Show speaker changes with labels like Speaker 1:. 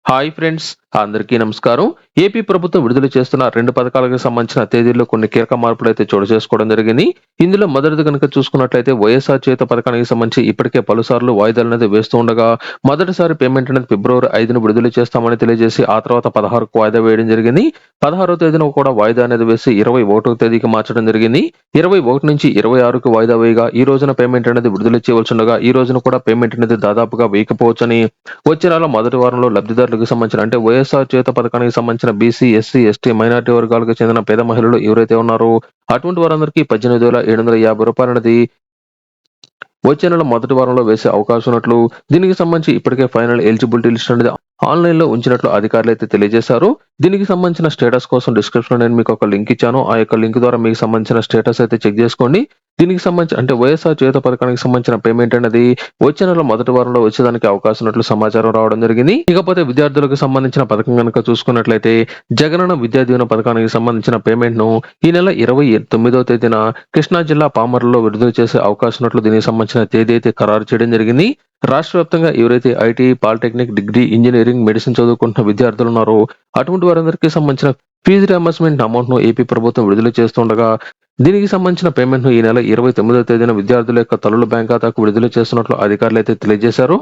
Speaker 1: Hi friends, అందరికీ నమస్కారం. AP ప్రభుత్వం విడుదల చేస్తున్న 2 పథకాలకు సంబంధించిన తేదీల్లో కొన్ని కీలక మార్పులైతే చోటు చేసుకోవడం జరిగింది. ఇందులో మొదటిది గనుక చూసుకున్నట్లయితే వైఎస్ఆర్ చేయూత పథకానికి సంబంధించి ఇప్పటికే పలుసార్లు వాయిదాలనేది వేస్తూ ఉండగా, మొదటిసారి పేమెంట్ అనేది ఫిబ్రవరి 5న విడుదల చేస్తామని తెలియజేసి, ఆ తర్వాత 16కు వాయిదా వేయడం జరిగింది. 16వ తేదీన కూడా వాయిదా అనేది వేసి 21వ తేదీకి మార్చడం జరిగింది. 21 నుంచి 26కు వాయిదా వేయగా, ఈ రోజున పేమెంట్ అనేది విడుదల చేయవలసిండగా, ఈ రోజున కూడా పేమెంట్ అనేది దాదాపుగా వేయకపోవచ్చని వచ్చే నెల మొదటి వారంలో లబ్ధిదారులకు సంబంధించిన అంటే వైఎస్ఆర్ చేయూత పథకానికి సంబంధించిన బీసీ, ఎస్సీ, ఎస్టీ, మైనారిటీ వర్గాలకు చెందిన పేద మహిళలు ఎవరైతే ఉన్నారో అటువంటి వారందరికీ 18,750 రూపాయలనేది వచ్చే నెల మొదటి వారంలో వేసే అవకాశం ఉన్నట్లు, దీనికి సంబంధించి ఇప్పటికే ఫైనల్ ఎలిజిబిలిటీ లిస్ట్ అనేది ఆన్లైన్ లో ఉంచినట్లు అధికారులు అయితే తెలియజేశారు. దీనికి సంబంధించిన స్టేటస్ కోసం డిస్క్రిప్షన్ లో నేను మీకు ఒక లింక్ ఇచ్చాను. ఆ యొక్క లింక్ ద్వారా మీకు సంబంధించిన స్టేటస్ అయితే చెక్ చేసుకోండి. దీనికి సంబంధించి అంటే వైఎస్ఆర్ చేయూత పథకానికి సంబంధించిన పేమెంట్ అనేది వచ్చే నెల మొదటి వారంలో వచ్చేదానికి అవకాశం ఉన్నట్లు సమాచారం రావడం జరిగింది. ఇకపోతే విద్యార్థులకు సంబంధించిన పథకం కనుక చూసుకున్నట్లయితే జగనన్న విద్యా దీవెన పథకానికి సంబంధించిన పేమెంట్ ను ఈ నెల 29వ తేదీన కృష్ణా జిల్లా పామరులో విడుదల చేసే అవకాశం ఉన్నట్లు దీనికి సంబంధించిన తేదీ అయితే ఖరారు చేయడం జరిగింది. రాష్ట్ర వ్యాప్తంగా ఎవరైతే IT, polytechnic, degree, engineering, medicine చదువుకుంటున్న విద్యార్థులు ఉన్నారో అటువంటి వారందరికీ సంబంధించిన ఫీజు రియంబర్స్మెంట్ అమౌంట్ ను ఏపీ ప్రభుత్వం విడుదల చేస్తుండగా, దీనికి సంబంధించిన పేమెంట్ ను ఈ నెల 29వ తేదీన విద్యార్థుల యొక్క తల్లుల బ్యాంక్ ఖాతాకు విడుదల చేస్తున్నట్లు అధికారులు అయితే తెలియజేశారు.